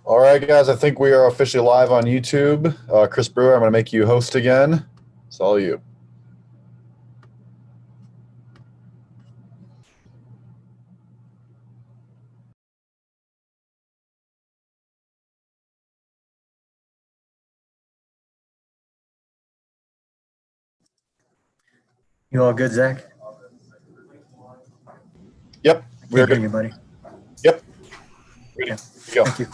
All right, guys, I think we are officially live on YouTube. Chris Brewer, I'm going to make you host again. It's all you. You all good, Zach? Yep, we're Can't hear good. you, buddy. Yep. Ready. Yeah. Go. Thank you.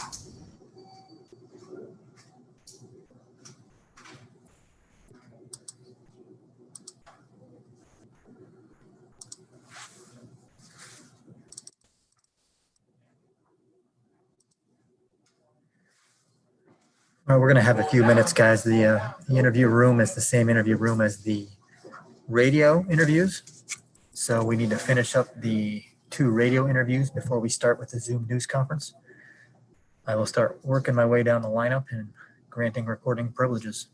Well, we're going to have a few minutes, guys. The interview room is the same interview room as the radio interviews. So we need to finish up the 2 radio interviews before we start with the Zoom news conference. I will start working my way down the lineup and granting recording privileges.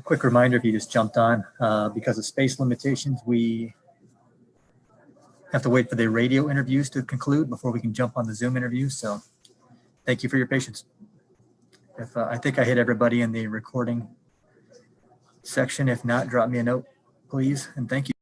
quick reminder, if you just jumped on, because of space limitations, we have to wait for the radio interviews to conclude before we can jump on the Zoom interviews. So thank you for your patience. If I think I hit everybody in the recording section. If not, drop me a note, please, and thank you.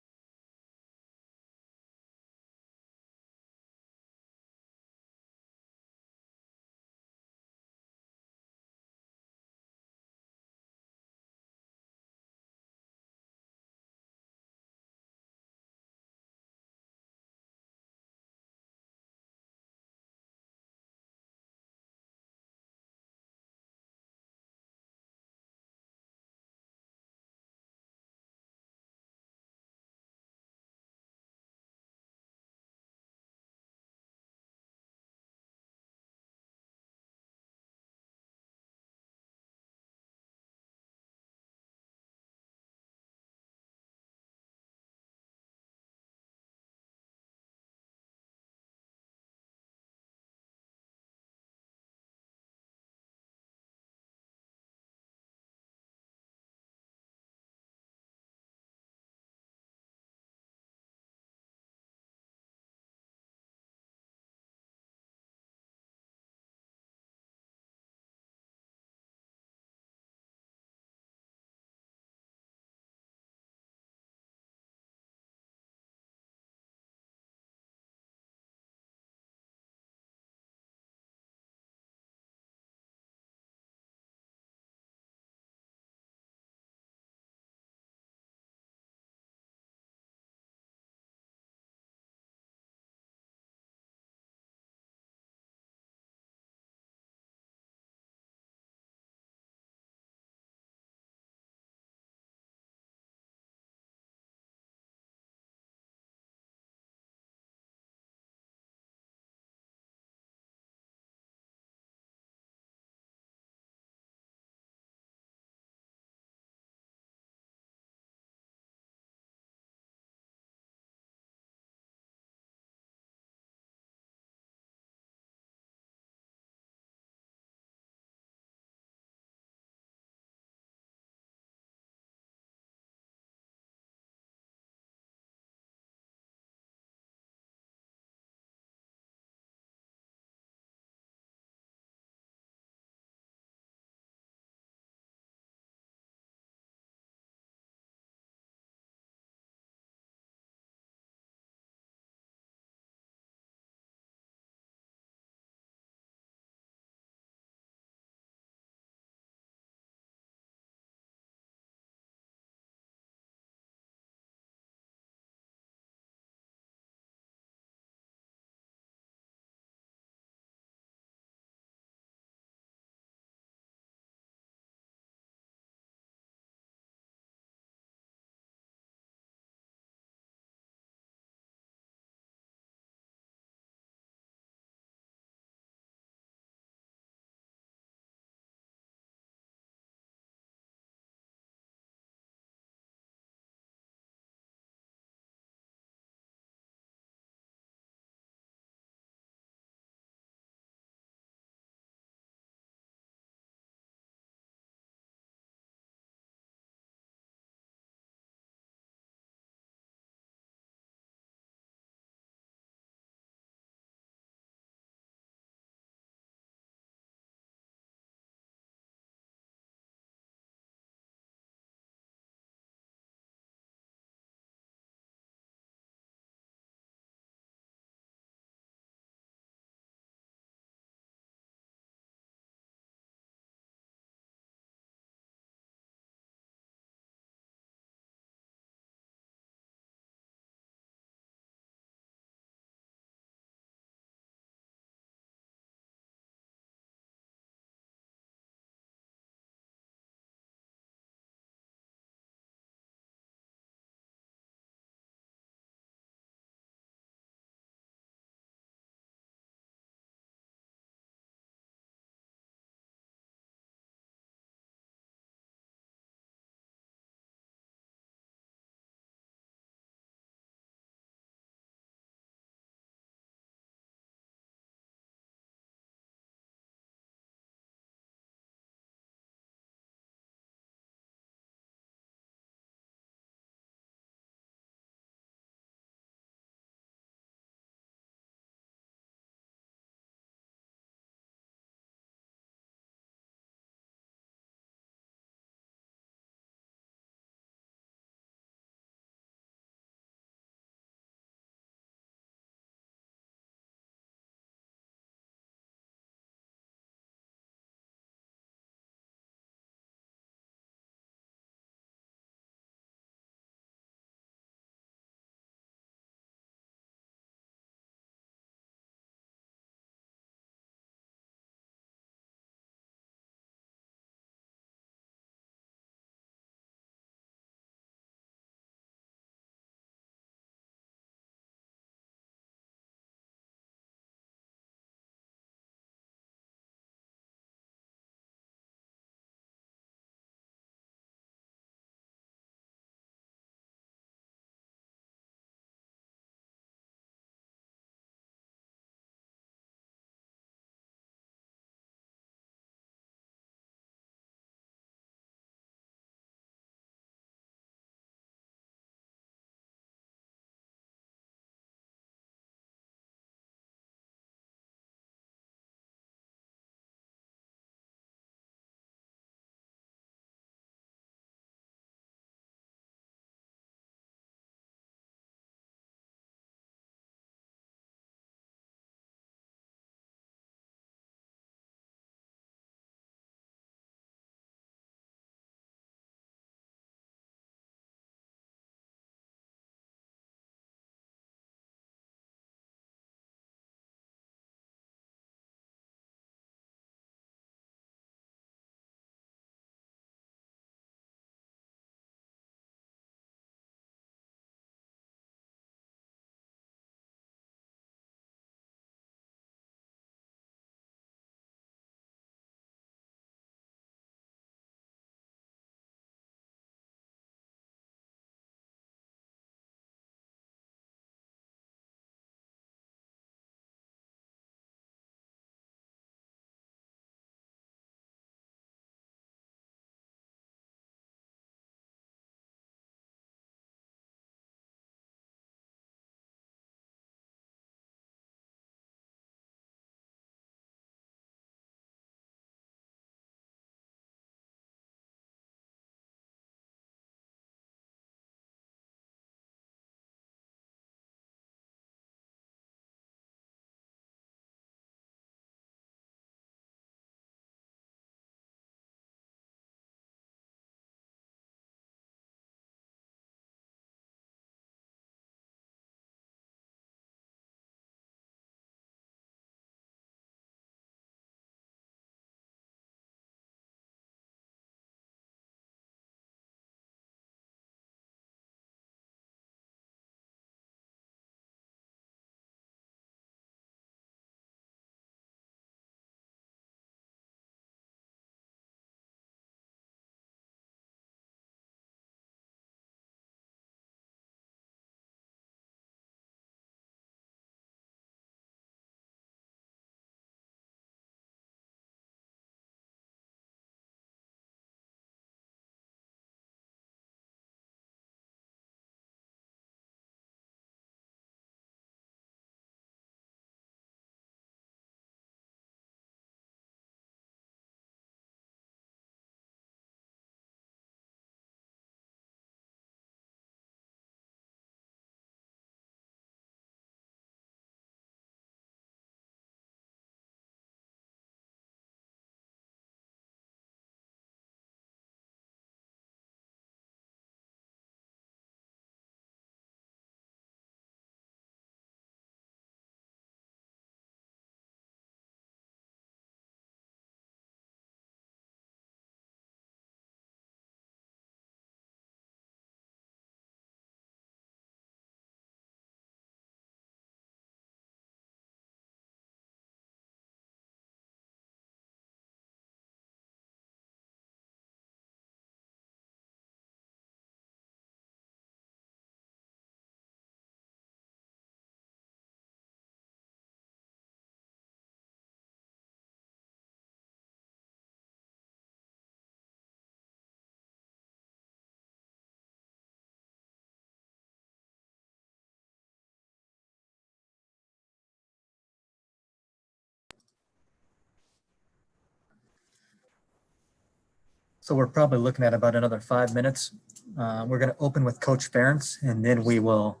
So we're probably looking at about another 5 minutes. We're going to open with Coach Ferentz, and then we will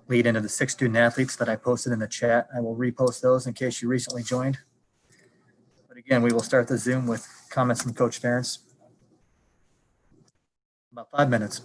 lead into the 6 student athletes that I posted in the chat. I will repost those in case you recently joined. But again, we will start the Zoom with comments from Coach Ferentz. About 5 minutes.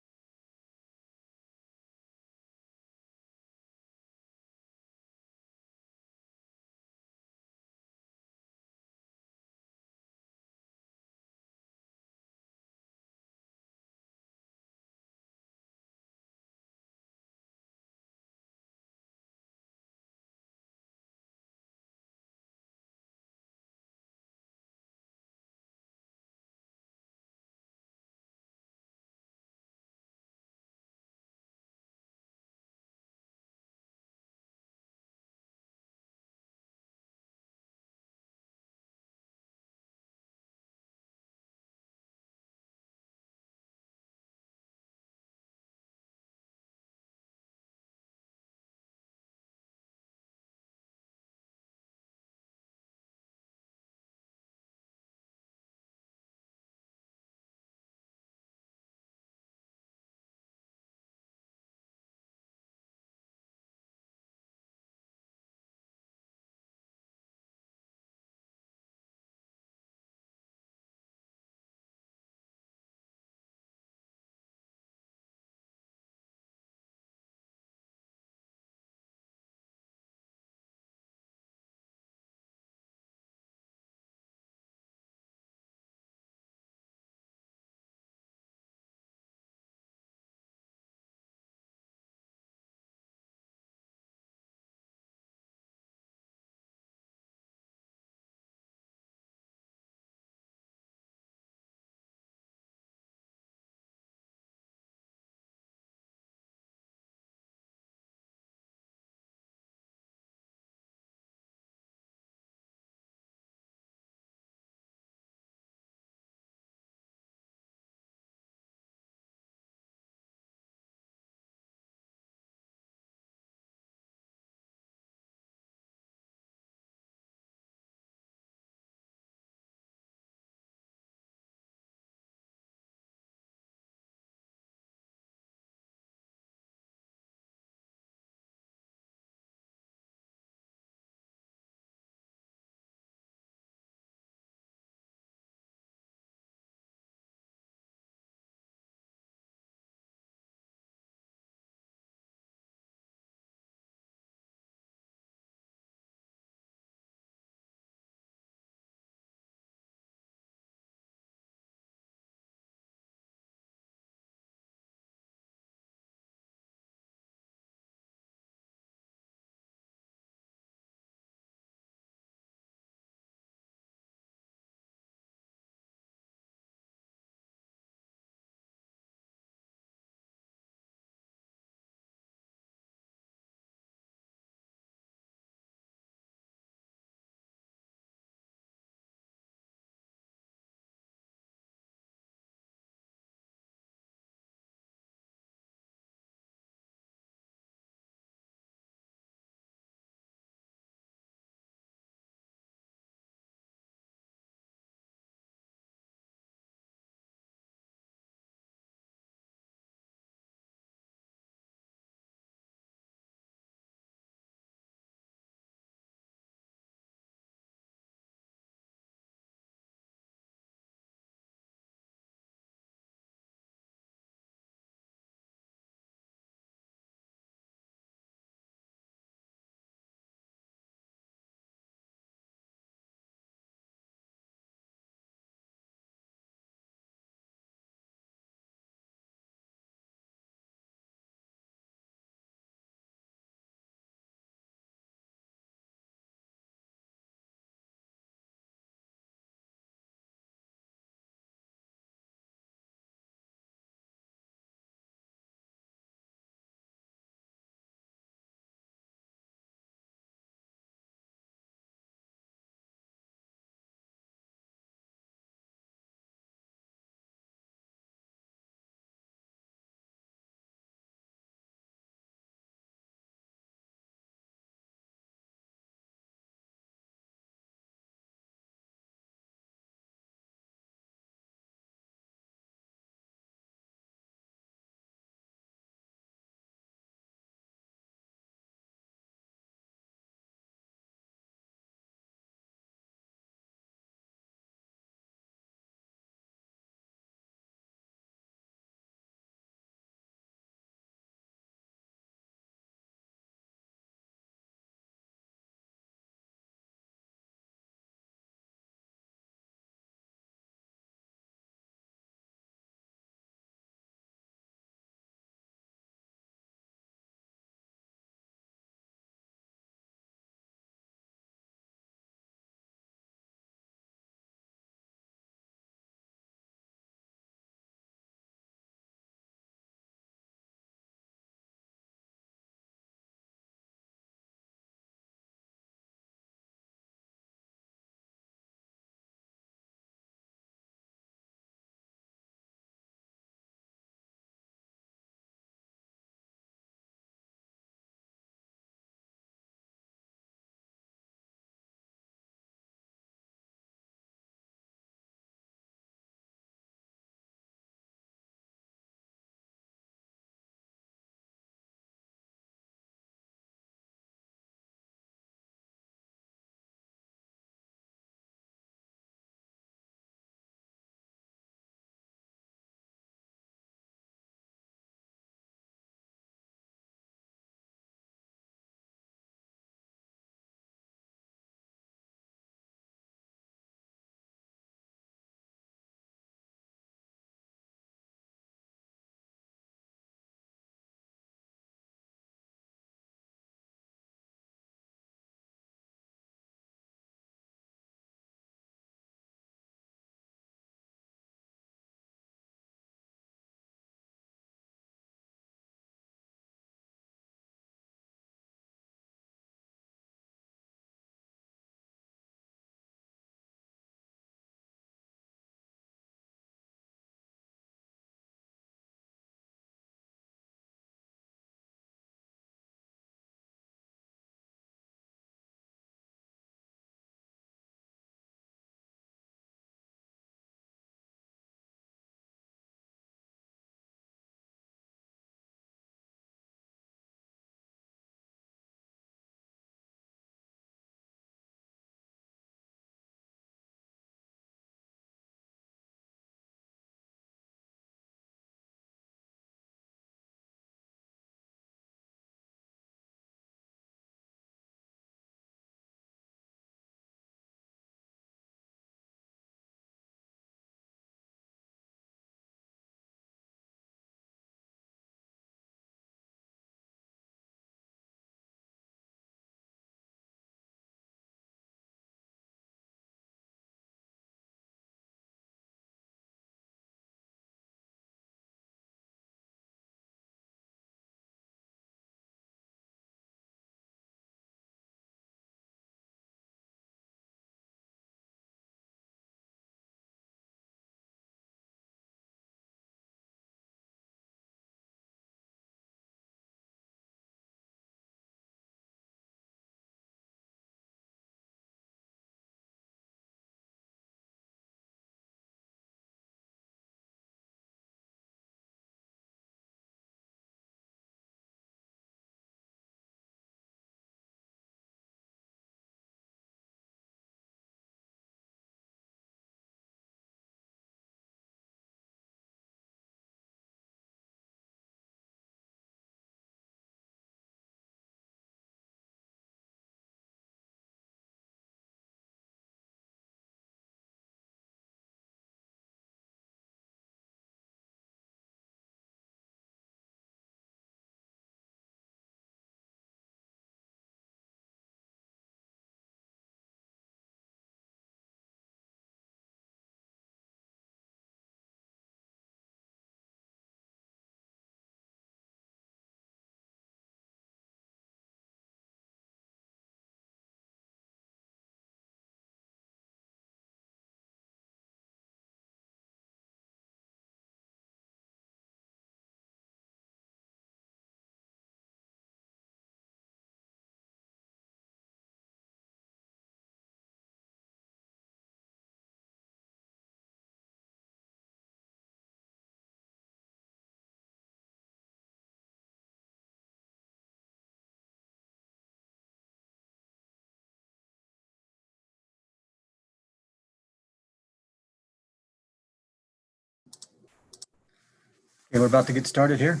Okay, we're about to get started here.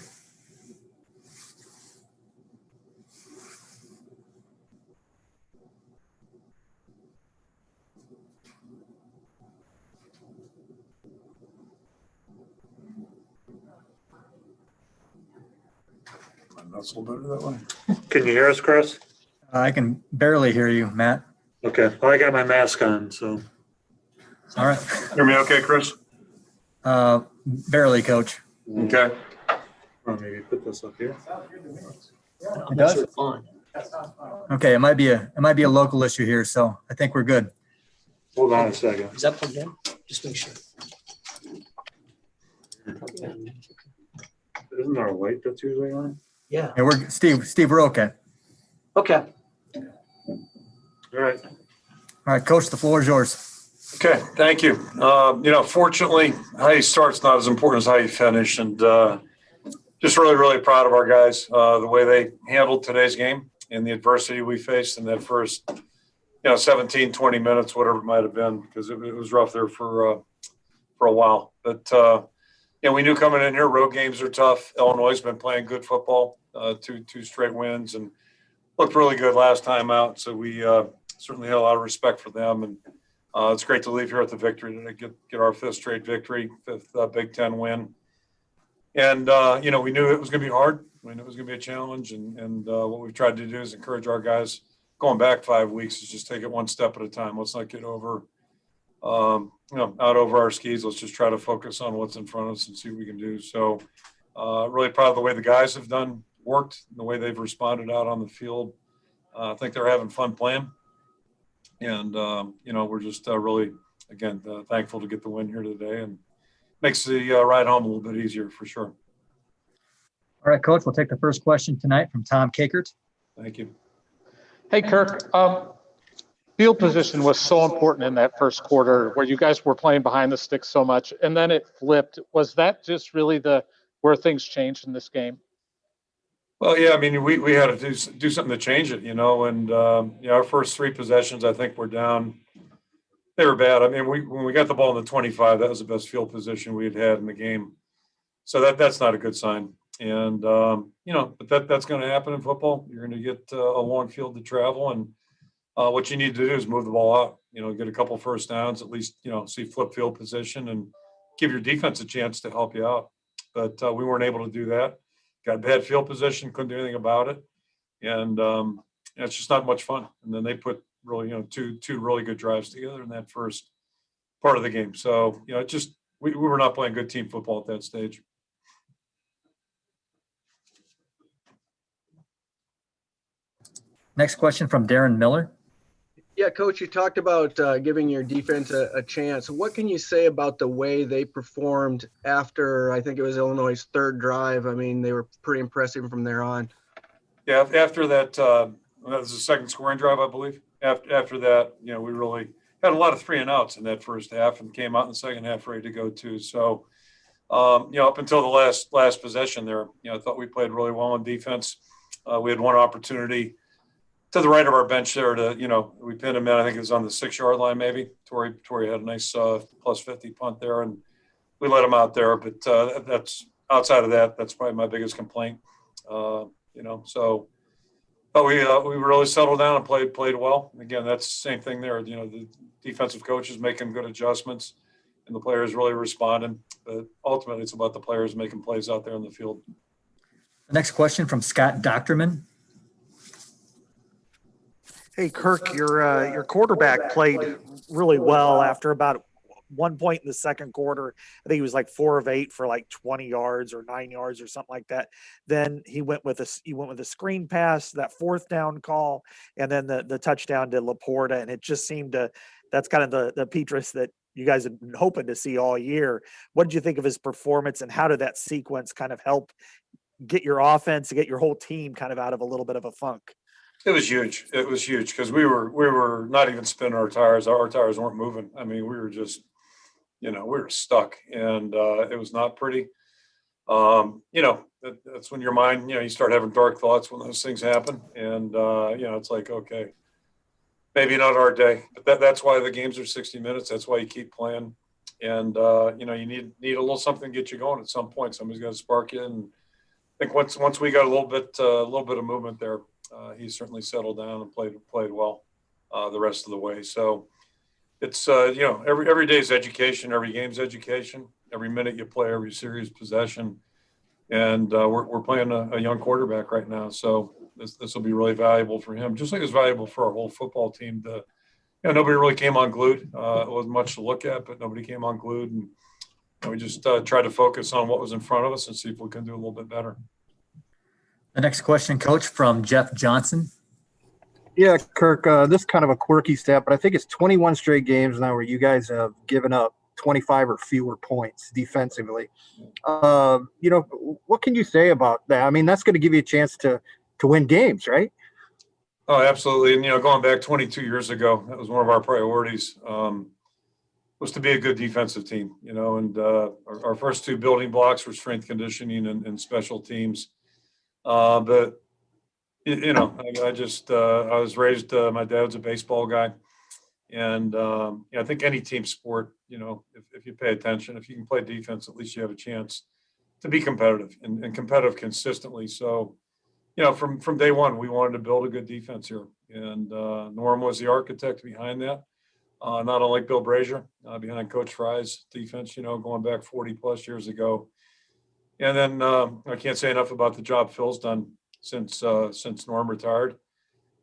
That's a little better that way. Can you hear us, Chris? I can barely hear you, Matt. Okay, well, I got my mask on, so. All right. Hear me okay, Chris? Barely, Coach. Okay. Or maybe put this up here. It does? Okay, it might be a local issue here, so I think we're good. Hold on a second. Is that plugged in? Just make sure. Isn't there a light that's usually on? Yeah. Hey, we're Steve, we're okay. Okay. All right. All right, Coach, the floor is yours. Okay, thank you. Fortunately, how you start's not as important as how you finish, and just really, really proud of our guys, the way they handled today's game and the adversity we faced in that first, 17, 20 minutes, whatever it might have been, because it was rough there for a while. But we knew coming in here, road games are tough. Illinois has been playing good football, two straight wins, and looked really good last time out. So we certainly had a lot of respect for them, and it's great to leave here at the victory to get our fifth straight victory, fifth Big Ten win. And, we knew it was going to be hard. We knew it was going to be a challenge. And what we've tried to do is encourage our guys going back 5 weeks is just take it one step at a time. Let's not get over, out over our skis. Let's just try to focus on what's in front of us and see what we can do. So really proud of the way the guys have worked, the way they've responded out on the field. I think they're having fun playing. And, we're just really, again, thankful to get the win here today, and makes the ride home a little bit easier for sure. All right, Coach, we'll take the first question tonight from Tom Kakert. Thank you. Hey, Kirk, field position was so important in that first quarter where you guys were playing behind the sticks so much, and then it flipped. Was that just really where things changed in this game? Well, yeah, I mean, we had to do something to change it, and our first three possessions, I think, were down. They were bad. I mean, when we got the ball in the 25, that was the best field position we had in the game. So that's not a good sign. And but that's going to happen in football. You're going to get a long field to travel, and what you need to do is move the ball out. Get a couple first downs, at least see flip field position, and give your defense a chance to help you out. But we weren't able to do that. Got bad field position, couldn't do anything about it, and it's just not much fun. And then they put really, two really good drives together in that first part of the game. So we were not playing good team football at that stage. Next question from Darren Miller. Yeah, Coach, you talked about giving your defense a chance. What can you say about the way they performed after, I think it was Illinois' third drive? I mean, they were pretty impressive from there on. Yeah, after that, that was the second scoring drive, I believe. After that, we really had a lot of 3 and outs in that first half, and came out in the second half ready to go too. So, up until the last possession there, I thought we played really well on defense. We had one opportunity to the right of our bench there to, we pinned him in. I think it was on the 6-yard line, maybe. Torrey had a nice plus 50 punt there, and we let him out there. But that's outside of that, that's probably my biggest complaint. So, but we really settled down and played well. And again, that's the same thing there. The defensive coaches making good adjustments, and the players really responding. But ultimately, it's about the players making plays out there in the field. The next question from Scott Docterman. Hey, Kirk, your quarterback played really well after about one point in the second quarter. I think he was like 4 of 8 for like 20 yards or 9 yards or something like that. Then he went with a screen pass, that 4th down call, and then the touchdown to Laporta. And it just seemed that's kind of the Petrus that you guys have been hoping to see all year. What did you think of his performance, and how did that sequence kind of help get your offense, get your whole team kind of out of a little bit of a funk? It was huge. It was huge because we were not even spinning our tires. Our tires weren't moving. I mean, we were just, we were stuck, and it was not pretty. That's when your mind, you start having dark thoughts when those things happen, and it's like, okay, maybe not our day. But that's why the games are 60 minutes. That's why you keep playing. And, you need a little something to get you going at some point. Somebody's got to spark you. And I think once we got a little bit of movement there, he certainly settled down and played well the rest of the way. So it's, every day's education, every game's education, every minute you play, every series possession. And we're playing a young quarterback right now. So this will be really valuable for him, just like it's valuable for our whole football team to, nobody really came unglued. It wasn't much to look at, but nobody came unglued. And we just tried to focus on what was in front of us and see if we can do a little bit better. The next question, Coach, from Jeff Johnson. Yeah, Kirk, this is kind of a quirky stat, but I think it's 21 straight games now where you guys have given up 25 or fewer points defensively. What can you say about that? I mean, that's going to give you a chance to win games, right? Oh, absolutely. And, going back 22 years ago, that was one of our priorities, was to be a good defensive team, and our first two building blocks were strength conditioning and special teams. But, I was raised, my dad's a baseball guy. And, I think any team sport, if you pay attention, if you can play defense, at least you have a chance to be competitive and competitive consistently. So, from day one, we wanted to build a good defense here. And Norm was the architect behind that, not unlike Bill Brazier, behind Coach Fry's defense, going back 40 plus years ago. And then I can't say enough about the job Phil's done since Norm retired.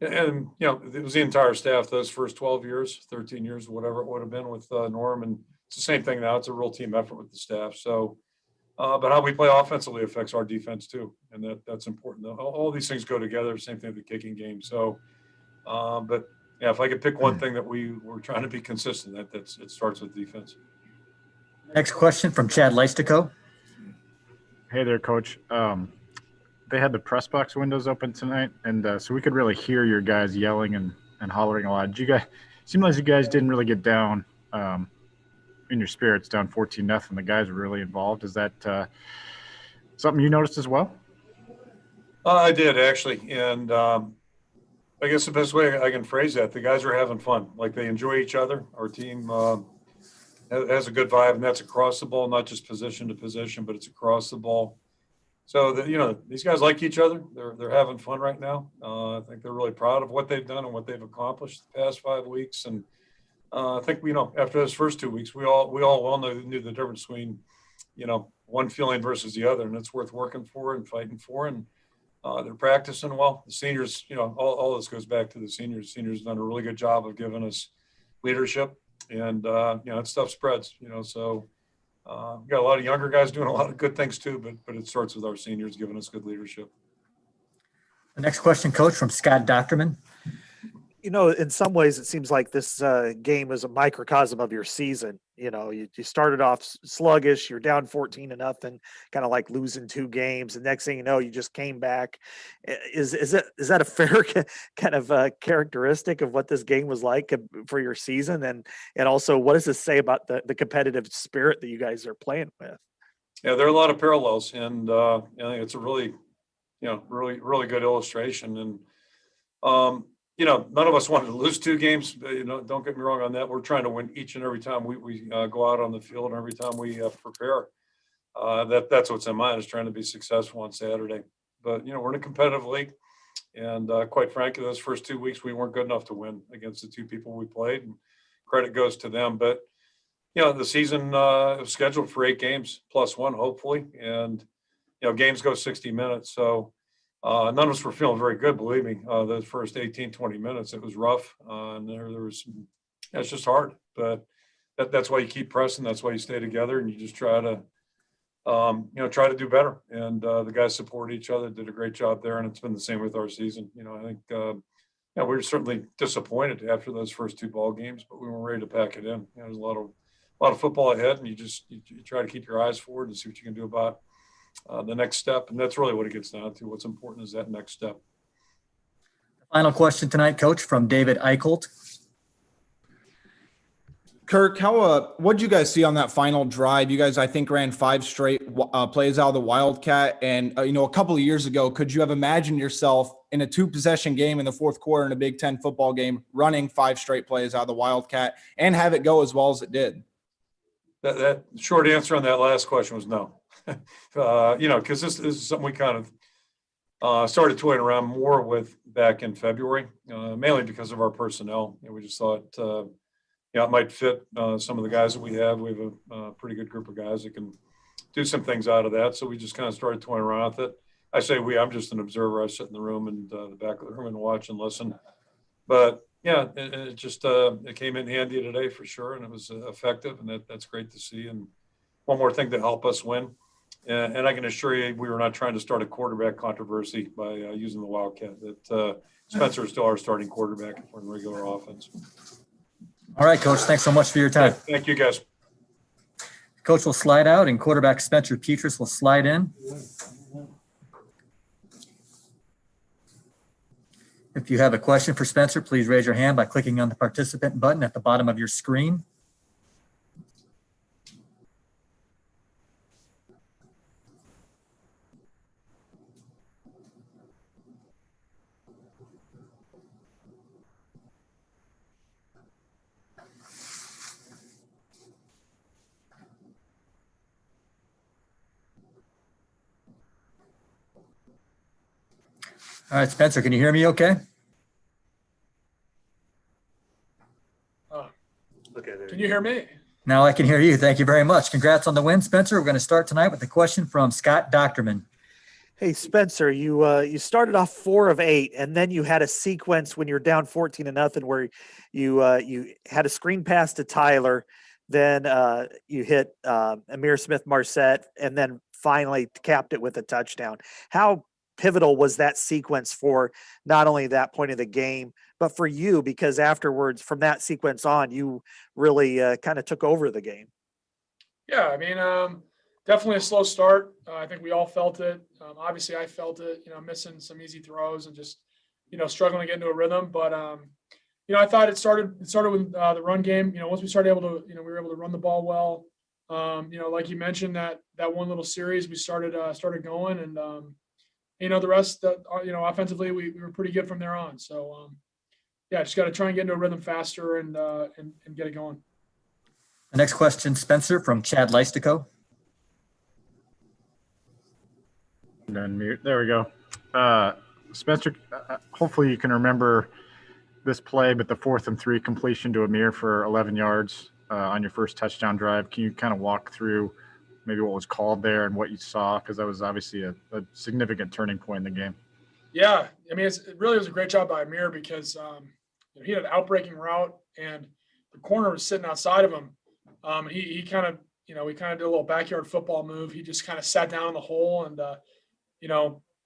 And, it was the entire staff those first 12 years, 13 years, whatever it would have been with Norm. And it's the same thing now. It's a real team effort with the staff. So, but how we play offensively affects our defense too. And that's important. All these things go together. Same thing with the kicking game. So, but yeah, if I could pick one thing that we're trying to be consistent, it starts with defense. Next question from Chad Leistico. Hey there, Coach. They had the press box windows open tonight, and so we could really hear your guys yelling and hollering a lot. Seemed like you guys didn't really get down in your spirits, down 14-0. The guys were really involved. Is that something you noticed as well? I did, actually. And I guess the best way I can phrase that, the guys are having fun. Like, they enjoy each other. Our team has a good vibe, and that's across the ball, not just position to position, but it's across the ball. So, these guys like each other. They're having fun right now. I think they're really proud of what they've done and what they've accomplished the past 5 weeks. And I think, after those first 2 weeks, we all well knew the difference between, one feeling versus the other. And it's worth working for and fighting for. And they're practicing well. The seniors, all this goes back to the seniors. The seniors have done a really good job of giving us leadership. And, that stuff spreads, so. We've got a lot of younger guys doing a lot of good things too, but it starts with our seniors giving us good leadership. The next question, Coach, from Scott Docterman. In some ways, it seems like this game is a microcosm of your season. You started off sluggish, you're down 14-0, kind of like losing 2 games. The next thing you know, you just came back. Is that a fair kind of characteristic of what this game was like for your season? And also, what does this say about the competitive spirit that you guys are playing with? Yeah, there are a lot of parallels, and I think it's a really, really good illustration. And none of us wanted to lose 2 games. Don't get me wrong on that. We're trying to win each and every time we go out on the field, and every time we prepare. That's what's in mind, is trying to be successful on Saturday. But we're in a competitive league, and quite frankly, those first 2 weeks we weren't good enough to win against the 2 people we played. And credit goes to them. But the season is scheduled for 8 games plus 1, hopefully, and games go 60 minutes. So. None of us were feeling very good, believe me. Those first 18, 20 minutes, it was rough. And there was, it's just hard. But that's why you keep pressing. That's why you stay together, and you just try to, try to do better. And the guys support each other, did a great job there. And it's been the same with our season. I think, we were certainly disappointed after those first 2 ball games, but we were ready to pack it in. There's a lot of football ahead, and you try to keep your eyes forward and see what you can do about the next step. And that's really what it gets down to. What's important is that next step. Final question tonight, Coach, from David Eichholt. Kirk, what did you guys see on that final drive? You guys, I think, ran 5 straight plays out of the Wildcat. And, a couple of years ago, could you have imagined yourself in a 2-possession game in the fourth quarter in a Big Ten football game, running 5 straight plays out of the Wildcat and have it go as well as it did? That short answer on that last question was no. Because this is something we kind of started toying around more with back in February, mainly because of our personnel. We just thought, it might fit some of the guys that we have. We have a pretty good group of guys that can do some things out of that. So we just kind of started toying around with it. I say I'm just an observer. I sit in the room and the back of the room and watch and listen. But yeah, it just it came in handy today for sure, and it was effective, and that's great to see. And one more thing to help us win. And I can assure you, we were not trying to start a quarterback controversy by using the Wildcat. That Spencer is still our starting quarterback for the regular offense. All right, Coach. Thanks so much for your time. Thank you, guys. Coach will slide out, and quarterback Spencer Petras will slide in. If you have a question for Spencer, please raise your hand by clicking on the participant button at the bottom of your screen. All right, Spencer, can you hear me okay? Can you hear me? Now I can hear you. Thank you very much. Congrats on the win, Spencer. We're going to start tonight with a question from Scott Docterman. Hey, Spencer, you started off 4 of 8, and then you had a sequence when you're down 14-0 where you had a screen pass to Tyler, then you hit Amir Smith-Marset, and then finally capped it with a touchdown. How pivotal was that sequence for not only that point of the game, but for you, because afterwards, from that sequence on, you really kind of took over the game? Yeah, I mean, definitely a slow start. I think we all felt it. Obviously, I felt it, missing some easy throws and just, struggling to get into a rhythm. But, I thought it started with the run game. Once we started able to, we were able to run the ball well. Like you mentioned, that one little series, we started going, and the rest, offensively, we were pretty good from there on. So, just got to try and get into a rhythm faster and get it going. The next question, Spencer, from Chad Leistico. Unmute. There we go. Spencer, hopefully you can remember this play, but the 4th and 3 completion to Amir for 11 yards on your first touchdown drive. Can you kind of walk through maybe what was called there and what you saw? Because that was obviously a significant turning point in the game. Yeah, I mean, it really was a great job by Amir because he had an outbreaking route and the corner was sitting outside of him. He kind of, did a little backyard football move. He just kind of sat down in the hole and,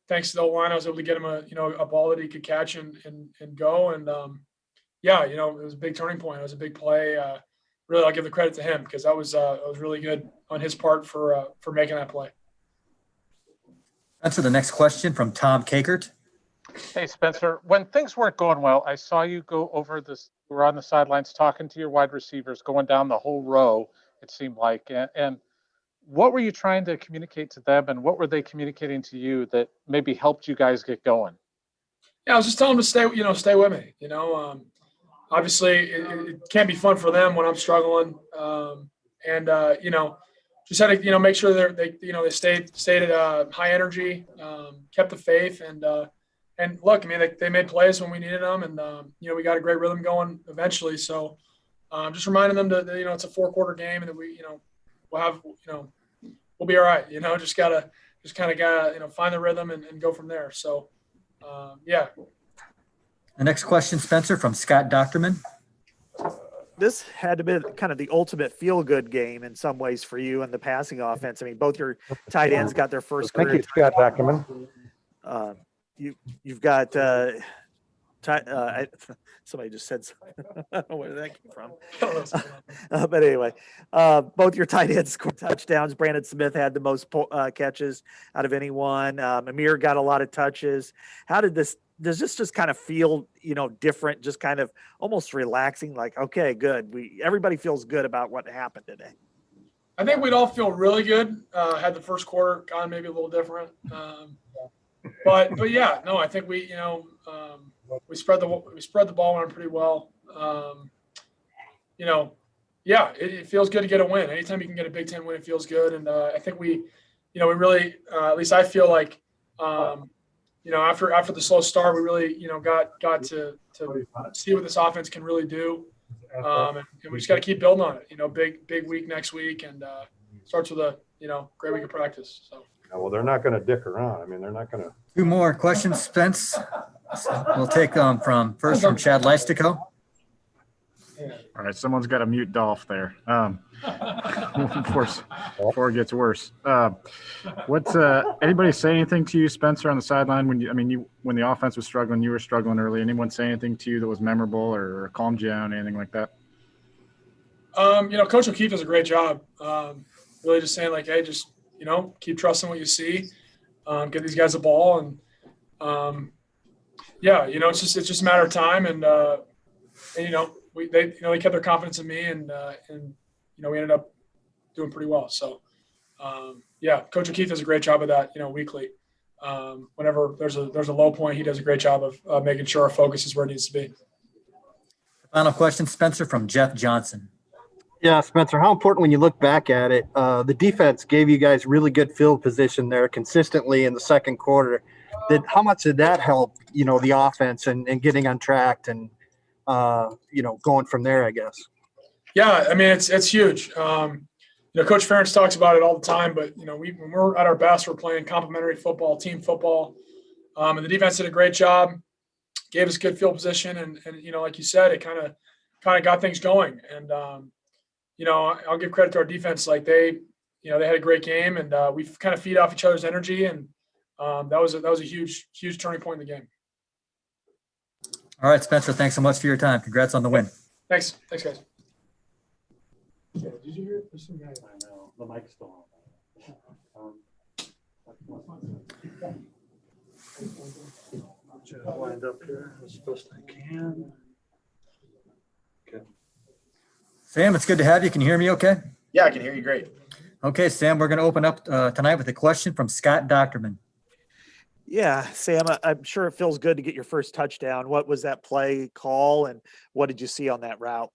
thanks to the line, I was able to get him a ball that he could catch and go. And it was a big turning point. It was a big play. Really, I'll give the credit to him because that was really good on his part for making that play. Answer the next question from Tom Kakert. Hey, Spencer, when things weren't going well, I saw you go over this. You were on the sidelines talking to your wide receivers, going down the whole row, it seemed like. And what were you trying to communicate to them, and what were they communicating to you that maybe helped you guys get going? Yeah, I was just telling them to stay with me. Obviously, it can't be fun for them when I'm struggling. Just had to make sure they stayed at high energy, kept the faith, and look, I mean, they made plays when we needed them, and we got a great rhythm going eventually. So just reminding them that it's a 4-quarter game, and that we'll be all right. Just kind of gotta find the rhythm and go from there. So yeah. The next question, Spencer, from Scott Docterman. This had to be kind of the ultimate feel-good game in some ways for you in the passing offense. I mean, both your tight ends got their first career. Thank you, Scott Docterman. You've got somebody just said something. I don't know where that came from. But anyway, both your tight ends scored touchdowns. Brandon Smith had the most catches out of anyone. Amir got a lot of touches. Does this just kind of feel, different, just kind of almost relaxing, like, okay, good. Everybody feels good about what happened today? I think we'd all feel really good. Had the first quarter gone maybe a little different. But yeah, no, I think we spread the ball around pretty well. yeah, it feels good to get a win. Anytime you can get a Big Ten win, it feels good. And I think we really, at least I feel like, after the slow start, we really, got to see what this offense can really do. And we just got to keep building on it. Big week next week, and starts with a great week of practice. So. Yeah, well, they're not going to dick around. I mean, they're not going to. 2 more questions, Spence. We'll take from Chad Leistico. All right, someone's got to mute Dolph there. Before it gets worse. What's anybody say anything to you, Spencer, on the sideline when the offense was struggling, you were struggling early? Anyone say anything to you that was memorable or calmed you down, anything like that? Coach O'Keefe does a great job. Really just saying like, hey, just keep trusting what you see. Get these guys the ball, and it's just a matter of time, and they kept their confidence in me, and we ended up doing pretty well. So, Coach O'Keefe does a great job of that, weekly. Whenever there's a low point, he does a great job of making sure our focus is where it needs to be. Final question, Spencer, from Jeff Johnson. Yeah, Spencer, how important when you look back at it, the defense gave you guys really good field position there consistently in the second quarter. How much did that help, the offense and getting on track and, going from there, I guess? Yeah, I mean, it's huge. Coach Ferentz talks about it all the time, but, when we're at our best, we're playing complementary football, team football. And the defense did a great job, gave us good field position. And like you said, it kind of got things going. And, I'll give credit to our defense. Like they had a great game, and we kind of feed off each other's energy. And that was a huge, huge turning point in the game. All right, Spencer, thanks so much for your time. Congrats on the win. Thanks, guys. Yeah, did you hear? There's some guy I know. The mic's still on. I'll wind up here as best I can. Okay. Sam, it's good to have you. Can you hear me okay? Yeah, I can hear you great. Okay, Sam, we're going to open up tonight with a question from Scott Docterman. Yeah, Sam, I'm sure it feels good to get your first touchdown. What was that play call, and what did you see on that route?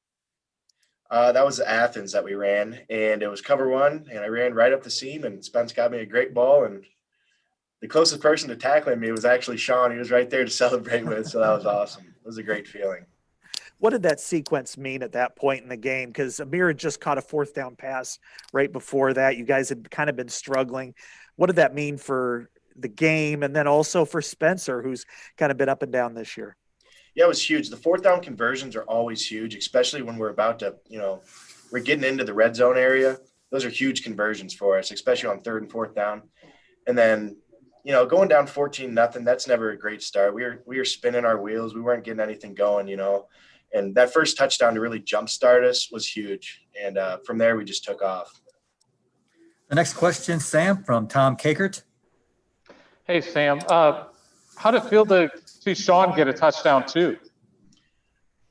That was Athens that we ran, and it was cover one, and I ran right up the seam, and Spence got me a great ball, and the closest person to tackling me was actually Sean. He was right there to celebrate with, so that was awesome. It was a great feeling. What did that sequence mean at that point in the game? Because Amir had just caught a 4th down pass right before that. You guys had kind of been struggling. What did that mean for the game, and then also for Spencer, who's kind of been up and down this year? Yeah, it was huge. The 4th down conversions are always huge, especially when we're about to, we're getting into the red zone area. Those are huge conversions for us, especially on 3rd and 4th down. And then, going down 14-0, that's never a great start. We were spinning our wheels. We weren't getting anything going, and that first touchdown to really jumpstart us was huge. And from there, we just took off. The next question, Sam, from Tom Kakert. Hey, Sam, how did it feel to see Sean get a touchdown too?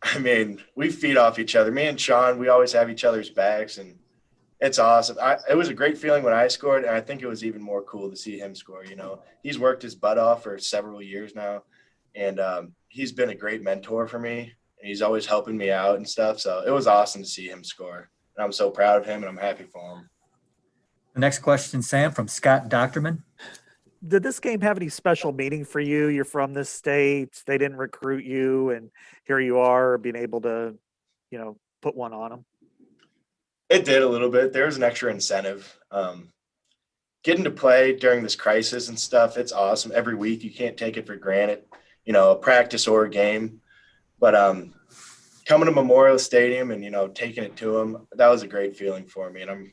I mean, we feed off each other. Me and Sean, we always have each other's backs, and it's awesome. It was a great feeling when I scored, and I think it was even more cool to see him score. He's worked his butt off for several years now, and he's been a great mentor for me, and he's always helping me out and stuff. So it was awesome to see him score, and I'm so proud of him, and I'm happy for him. The next question, Sam, from Scott Docterman. Did this game have any special meaning for you? You're from this state. They didn't recruit you, and here you are being able to, put one on them. It did a little bit. There was an extra incentive. Getting to play during this crisis and stuff, it's awesome. Every week, you can't take it for granted, a practice or a game. But coming to Memorial Stadium and, taking it to them, that was a great feeling for me. And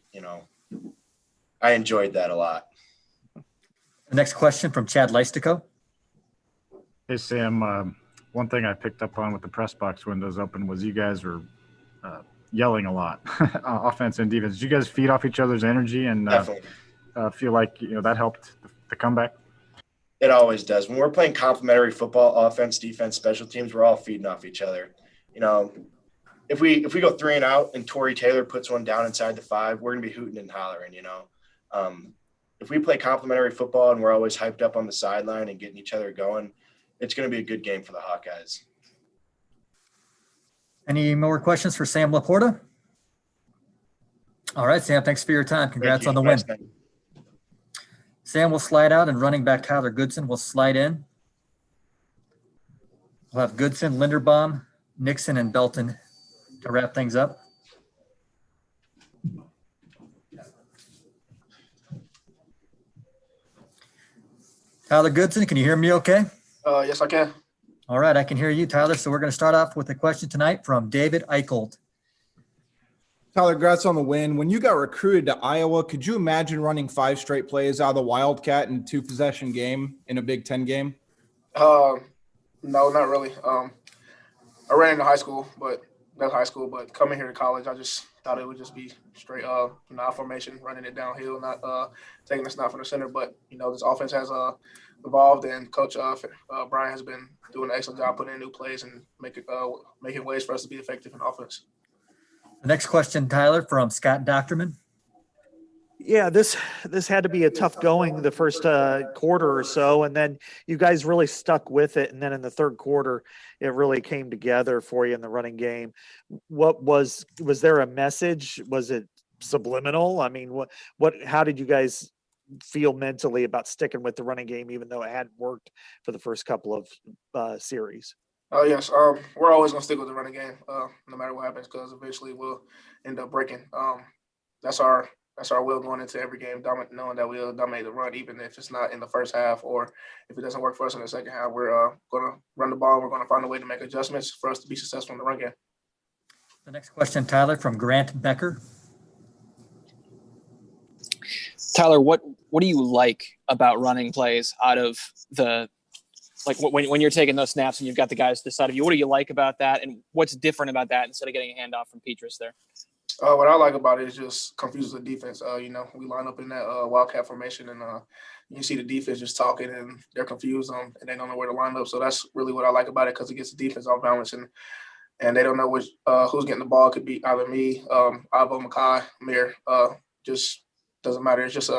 I enjoyed that a lot. The next question from Chad Leistico. Hey, Sam, one thing I picked up on with the press box windows open was you guys were yelling a lot, offense and defense. Did you guys feed off each other's energy and feel like, that helped the comeback? It always does. When we're playing complementary football, offense, defense, special teams, we're all feeding off each other. If we go 3 and out and Torrey Taylor puts one down inside the 5, we're going to be hooting and hollering, If we play complementary football and we're always hyped up on the sideline and getting each other going, it's going to be a good game for the Hawkeyes. Any more questions for Sam Laporta? All right, Sam, thanks for your time. Congrats you. on the win. Nice night. Sam will slide out, and running back Tyler Goodson will slide in. We'll have Goodson, Linderbaum, Nixon, and Belton to wrap things up. Tyler Goodson, can you hear me okay? Yes, I can. All right, I can hear you, Tyler. So we're going to start off with a question tonight from David Eicholt. Tyler, congrats on the win. When you got recruited to Iowa, could you imagine running 5 straight plays out of the Wildcat in a 2-possession game in a Big Ten game? No, not really. I ran into high school, but coming here to college, I just thought it would just be straight, formation, running it downhill, not taking a snap from the center. But this offense has evolved, and Coach Brian has been doing an excellent job putting in new plays and making ways for us to be effective in offense. The next question, Tyler, from Scott Docterman. Yeah, this had to be a tough going the first quarter or so, and then you guys really stuck with it. And then in the third quarter, it really came together for you in the running game. What was there a message? Was it subliminal? I mean, how did you guys feel mentally about sticking with the running game, even though it hadn't worked for the first couple of series? Yes, we're always going to stick with the running game, no matter what happens, because eventually we'll end up breaking. That's our will going into every game, knowing that we'll dominate the run, even if it's not in the first half or if it doesn't work for us in the second half. We're going to run the ball. We're going to find a way to make adjustments for us to be successful in the run game. The next question, Tyler, from Grant Becker. Tyler, what do you like about running plays out of the – like when you're taking those snaps and you've got the guys to the side of you, what do you like about that? And what's different about that instead of getting a handoff from Petrus there? What I like about it is just confuses the defense. We line up in that wildcat formation, and you see the defense just talking, and they're confused and they don't know where to line up. So that's really what I like about it, because it gets the defense off balance, and they don't know who's getting the ball. It could be either me, Ivo, Makai, Amir. Just doesn't matter. It's just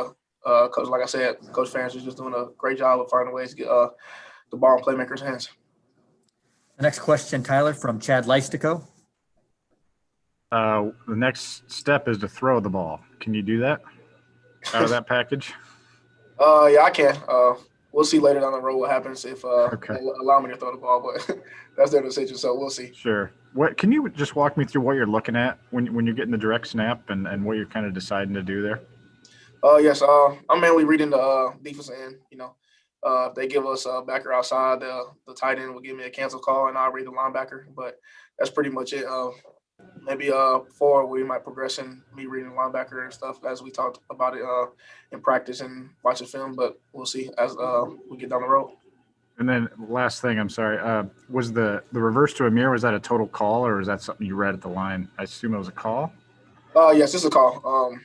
coach. Like I said, Coach Ferentz is just doing a great job of finding ways to get the ball in playmakers' hands. The next question, Tyler, from Chad Leistico. The next step is to throw the ball. Can you do that out of that package? Yeah, I can. We'll see later down the road what happens if they allow me to throw the ball, but that's their decision, so we'll see. Sure. What can you just walk me through what you're looking at when you're getting the direct snap and what you're kind of deciding to do there? Yes, I'm mainly reading the defensive end. If they give us a backer outside, the tight end will give me a cancel call, and I'll read the linebacker. But that's pretty much it. Maybe forward, we might progress in me reading the linebacker and stuff as we talked about it in practice and watching film. But we'll see as we get down the road. And then last thing, I'm sorry, was the reverse to Amir, was that a total call, or was that something you read at the line? I assume it was a call? Yes, it's a call.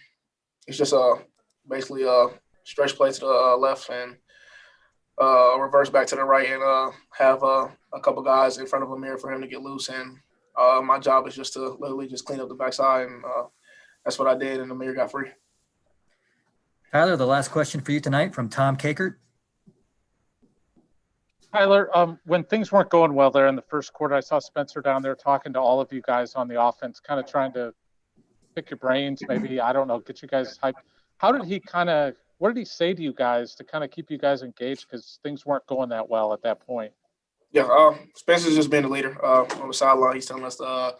It's just basically a stretch play to the left and reverse back to the right, and have a couple guys in front of Amir for him to get loose. And my job is just to literally just clean up the backside, and that's what I did, and Amir got free. Tyler, the last question for you tonight from Tom Kakert. Tyler, when things weren't going well there in the first quarter, I saw Spencer down there talking to all of you guys on the offense, kind of trying to pick your brains, maybe, I don't know, get you guys hyped. What did he say to you guys to kind of keep you guys engaged, because things weren't going that well at that point? Yeah, Spencer's just been the leader on the sideline. He's telling us to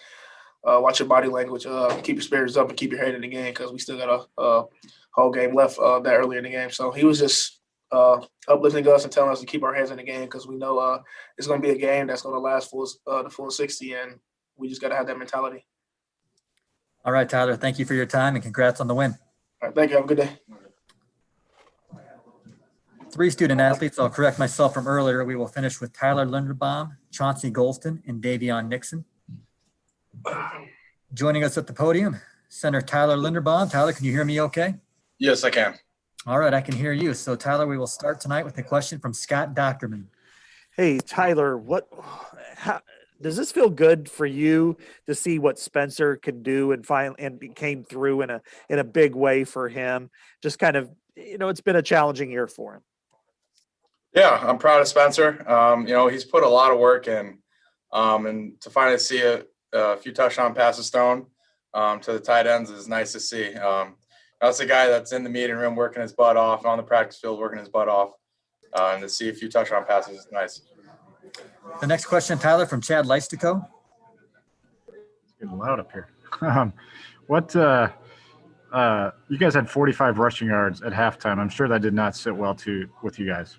watch your body language, keep your spirits up, and keep your head in the game, because we still got a whole game left that early in the game. So he was just uplifting us and telling us to keep our heads in the game, because we know it's going to be a game that's going to last the full 60, and we just got to have that mentality. All right, Tyler, thank you for your time, and congrats on the win. All right, thank you. Have a good day. 3 student athletes. I'll correct myself from earlier. We will finish with Tyler Linderbaum, Chauncey Golston, and Davion Nixon. Joining us at the podium, center Tyler Linderbaum. Tyler, can you hear me okay? Yes, I can. All right, I can hear you. So, Tyler, we will start tonight with a question from Scott Docterman. Hey, Tyler, how does this feel good for you to see what Spencer can do and came through in a big way for him? Just kind of, it's been a challenging year for him. Yeah, I'm proud of Spencer. He's put a lot of work in, and to finally see a few touchdown passes thrown, to the tight ends is nice to see. That's a guy that's in the meeting room working his butt off, on the practice field working his butt off, and to see a few touchdown passes is nice. The next question, Tyler, from Chad Leistico. It's getting loud up here. You guys had 45 rushing yards at halftime. I'm sure that did not sit well with you guys.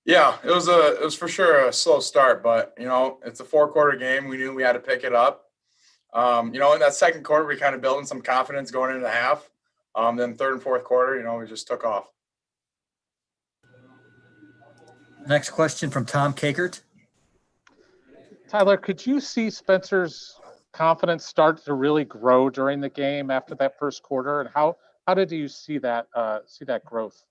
Yeah, it was for sure a slow start, but it's a 4-quarter game. We knew we had to pick it up. In that second quarter, we kind of building some confidence going into the half. Then third and fourth quarter, we just took off. Next question from Tom Kakert. Tyler, could you see Spencer's confidence start to really grow during the game after that first quarter, and how did you see that growth?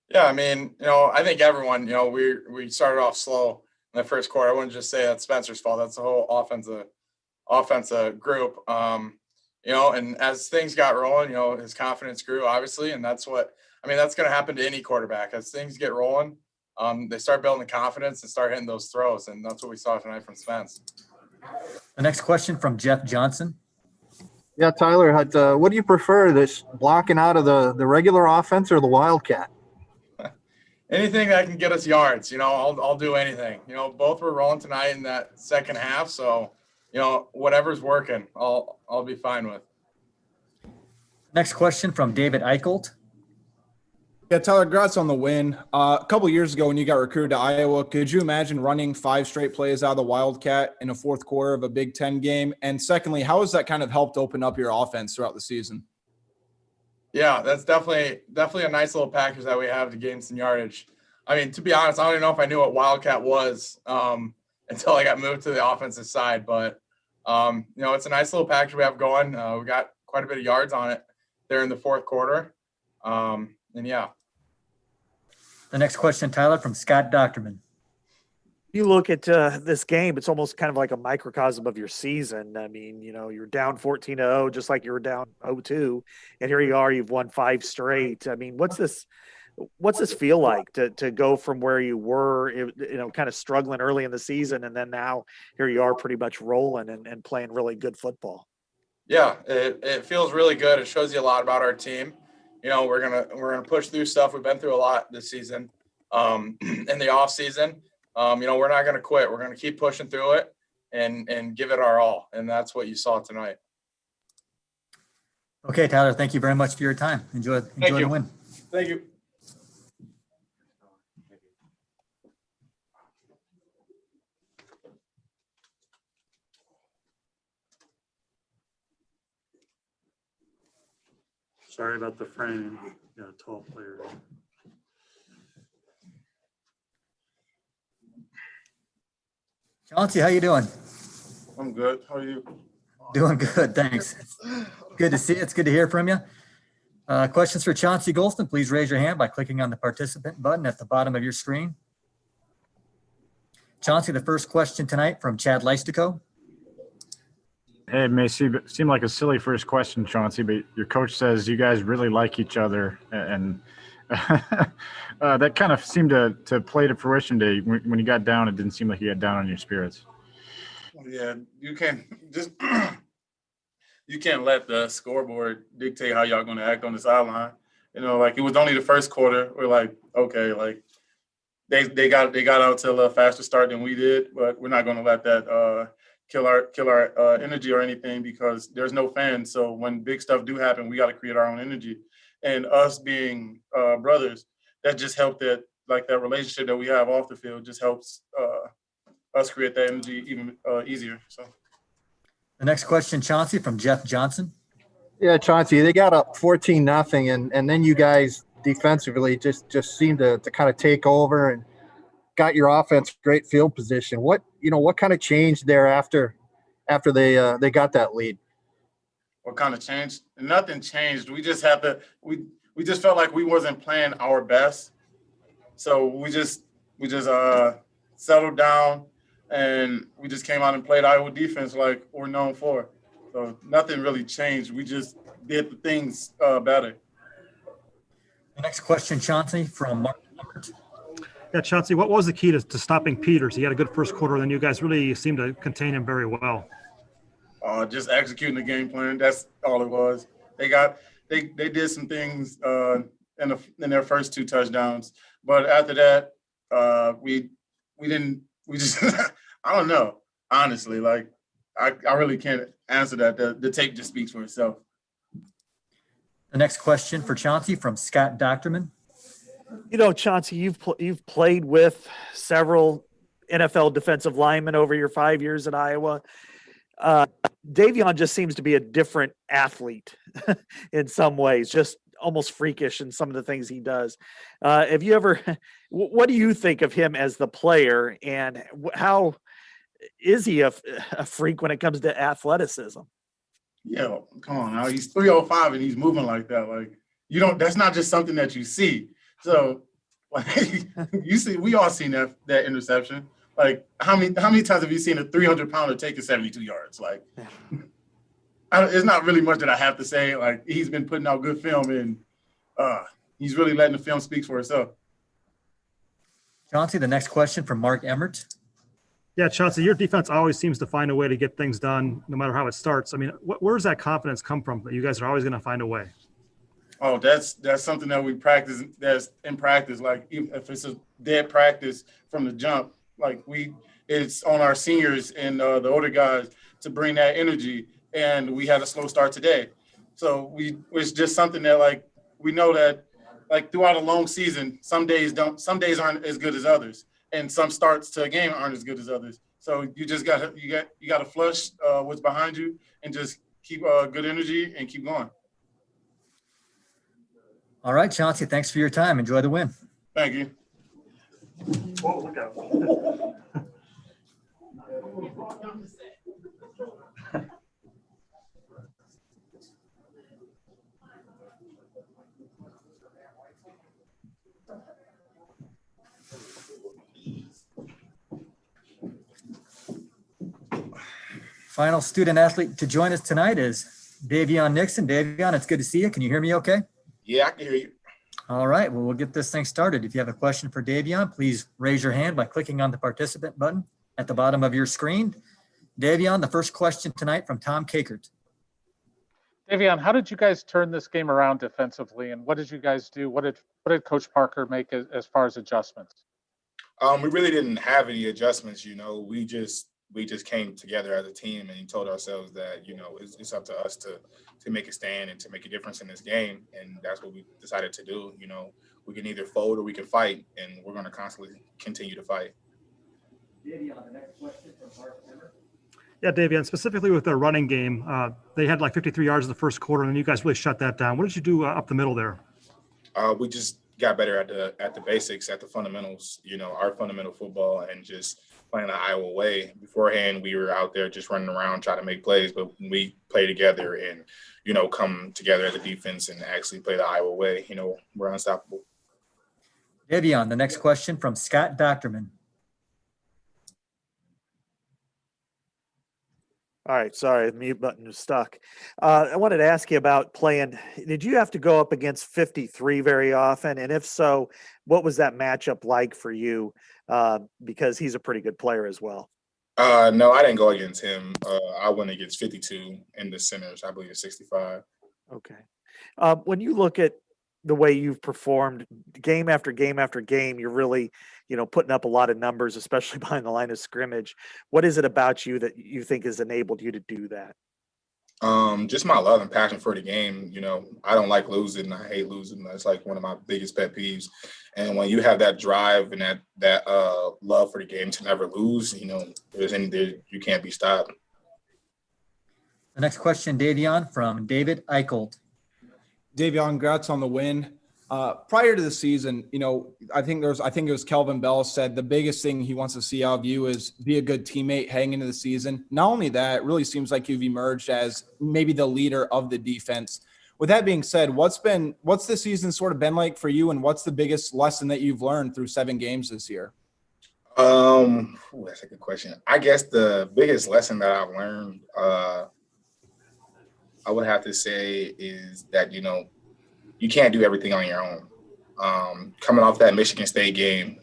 Yeah, I mean, I think everyone, we started off slow in the first quarter. I wouldn't just say that's Spencer's fault. That's the whole offensive group. And as things got rolling, his confidence grew, obviously, and that's going to happen to any quarterback. As things get rolling, they start building confidence and start hitting those throws, and that's what we saw tonight from Spence. The next question from Jeff Johnson. Yeah, Tyler, what do you prefer, this blocking out of the regular offense or the Wildcat? Anything that can get us yards, I'll do anything. Both were rolling tonight in that second half, so whatever's working, I'll be fine with. Next question from David Eichelt. Yeah, Tyler, congrats on the win. A couple years ago when you got recruited to Iowa, could you imagine running 5 straight plays out of the Wildcat in a fourth quarter of a Big Ten game? And secondly, how has that kind of helped open up your offense throughout the season? Yeah, that's definitely a nice little package that we have to gain some yardage. I mean, to be honest, I don't even know if I knew what Wildcat was until I got moved to the offensive side. But, it's a nice little package we have going. We got quite a bit of yards on it there in the fourth quarter. And yeah. The next question, Tyler, from Scott Docterman. You look at this game, it's almost kind of like a microcosm of your season. I mean, you're down 14-0, just like you were down 0-2, and here you are, you've won 5 straight. I mean, what's this feel like to go from where you were, kind of struggling early in the season, and then now here you are pretty much rolling and playing really good football? Yeah, it feels really good. It shows you a lot about our team. We're gonna push through stuff. We've been through a lot this season. In the off season, we're not gonna quit. We're gonna keep pushing through it and give it our all. And that's what you saw tonight. Okay, Tyler, thank you very much for your time. Enjoy the win. Thank you. Sorry about the frame. Got a tall player. Chauncey, how you doing? I'm good. How are you? Doing good, thanks. Good to see you. It's good to hear from you. Questions for Chauncey Golston, please raise your hand by clicking on the participant button at the bottom of your screen. Chauncey, the first question tonight from Chad Leistico. Hey, it may seem like a silly first question, Chauncey, but your coach says you guys really like each other, and that kind of seemed to play to fruition today. When you got down, it didn't seem like you got down on your spirits. Yeah, you can't let the scoreboard dictate how y'all going to act on the sideline. It was only the first quarter. We're like, okay, like they got out to a faster start than we did, but we're not going to let that kill our energy or anything, because there's no fans. So when big stuff do happen, we got to create our own energy. And us being brothers, that just helped that relationship that we have off the field just helps us create that energy even easier. So. The next question, Chauncey, from Jeff Johnson. Yeah, Chauncey, they got up 14-0, and then you guys defensively just seemed to kind of take over and got your offense great field position. What kind of changed there after they got that lead? What kind of changed? Nothing changed. We just we just felt like we wasn't playing our best. So we just settled down, and we just came out and played Iowa defense like we're known for. So nothing really changed. We just did the things better. The next question, Chauncey, from Mark Lambert. Yeah, Chauncey, what was the key to stopping Peters? He had a good first quarter, and then you guys really seemed to contain him very well. just executing the game plan. That's all it was. They did some things in their first 2 touchdowns, but after that, we just I don't know, honestly. Like I really can't answer that. The tape just speaks for itself. The next question for Chauncey from Scott Docterman. You know, Chauncey, you've played with several NFL defensive linemen over your 5 years at Iowa. Davion just seems to be a different athlete in some ways, just almost freakish in some of the things he does. Have you ever, what do you think of him as the player, and how is he a freak when it comes to athleticism? Yeah, come on now. He's 305 and he's moving like that. Like, you don't, that's not just something that you see. So like you see, we all seen that interception. Like how many times have you seen a 300-pounder take it 72 yards? Like it's not really much that I have to say. Like he's been putting out good film and he's really letting the film speak for itself. Chauncey, the next question from Mark Emmert. Yeah, Chauncey, your defense always seems to find a way to get things done, no matter how it starts. I mean, where does that confidence come from that you guys are always going to find a way? Oh, that's something that we practice. That's in practice. Like if it's a dead practice from the jump, like it's on our seniors and the older guys to bring that energy. And we had a slow start today, so it's just something that like we know that like throughout a long season, some days aren't as good as others. And some starts to a game aren't as good as others. So you just got to flush what's behind you and just keep good energy and keep going. All right, Chauncey, thanks for your time. Enjoy the win. Thank you. Whoa, look out. Final student athlete to join us tonight is Davion Nixon. Davion, it's good to see you. Can you hear me okay? Yeah, I can hear you. All right, well, we'll get this thing started. If you have a question for Davion, please raise your hand by clicking on the participant button at the bottom of your screen. Davion, the first question tonight from Tom Kakert. Davion, how did you guys turn this game around defensively, and what did you guys do? What did Coach Parker make as far as adjustments? We really didn't have any adjustments. We just came together as a team and told ourselves that it's up to us to make a stand and to make a difference in this game, and that's what we decided to do. We can either fold or we can fight, and we're going to constantly continue to fight. Davion, the next question from Mark Emmert. Yeah, Davion, specifically with their running game, they had like 53 yards in the first quarter, and then you guys really shut that down. What did you do up the middle there? We just got better at the basics, at the fundamentals. Our fundamental football, and just playing the Iowa way. Beforehand, we were out there just running around trying to make plays, but when we play together and come together as a defense and actually play the Iowa way, we're unstoppable. Davion, the next question from Scott Docterman. All right, sorry, the mute button was stuck. I wanted to ask you about playing. Did you have to go up against 53 very often? And if so, what was that matchup like for you? Because he's a pretty good player as well. No, I didn't go against him. I went against 52 in the centers. I believe it's 65. Okay. When you look at the way you've performed game after game after game, you're really, putting up a lot of numbers, especially behind the line of scrimmage. What is it about you that you think has enabled you to do that? Just my love and passion for the game. I don't like losing. I hate losing. That's like one of my biggest pet peeves. And when you have that drive and that love for the game to never lose, you can't be stopped. The next question, Davion, from David Eicholt. Davion, congrats on the win. Prior to the season, I think it was Kelvin Bell said the biggest thing he wants to see out of you is be a good teammate heading into the season. Not only that, it really seems like you've emerged as maybe the leader of the defense. With that being said, what's the season sort of been like for you, and what's the biggest lesson that you've learned through 7 games this year? That's a good question. I guess the biggest lesson that I've learned, I would have to say is that, you can't do everything on your own. Coming off that Michigan State game,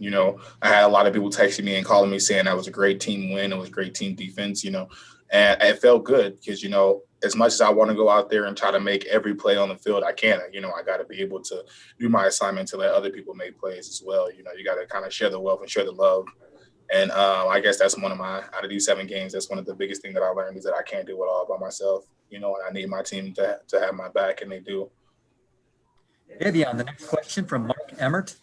I had a lot of people texting me and calling me saying that was a great team win. It was great team defense, And it felt good because, as much as I want to go out there and try to make every play on the field, I can't. I got to be able to do my assignment to let other people make plays as well. You got to kind of share the wealth and share the love. And I guess that's out of these 7 games, that's one of the biggest things that I learned is that I can't do it all by myself. And I need my team to have my back, and they do. Davion, the next question from Mark Emmert.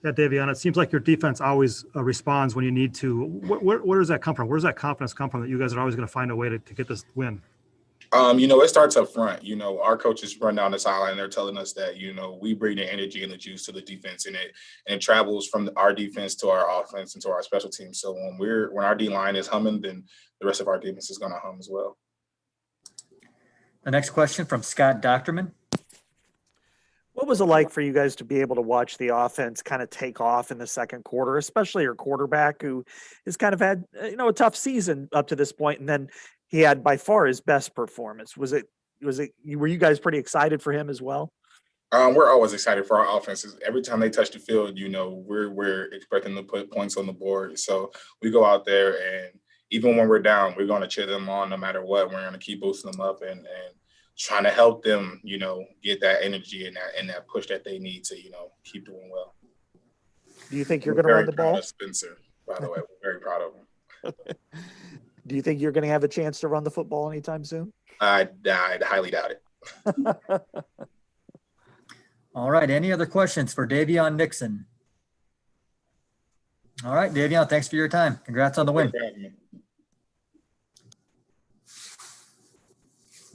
Yeah, Davion, it seems like your defense always responds when you need to. Where does that come from? Where does that confidence come from that you guys are always going to find a way to get this win? It starts up front. Our coaches run down the sideline and they're telling us that, we bring the energy and the juice to the defense, and it travels from our defense to our offense and to our special teams. So when our D-line is humming, then the rest of our defense is going to hum as well. The next question from Scott Docterman. What was it like for you guys to be able to watch the offense kind of take off in the second quarter, especially your quarterback who has kind of had, a tough season up to this point, and then he had by far his best performance. Were you guys pretty excited for him as well? We're always excited for our offenses. Every time they touch the field, we're expecting to put points on the board. So we go out there, and even when we're down, we're going to cheer them on no matter what. We're going to keep boosting them up and trying to help them, get that energy and that push that they need to, keep doing well. Do you think you're going to run the ball? Spencer, by the way, we're very proud of him. Do you think you're going to have a chance to run the football anytime soon? I highly doubt it. All right. Any other questions for Davion Nixon? All right, Davion, thanks for your time. Congrats on the win.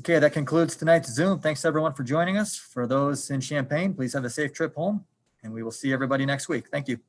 Okay, that concludes tonight's Zoom. Thanks everyone for joining us. For those in Champaign, please have a safe trip home, and we will see everybody next week. Thank you.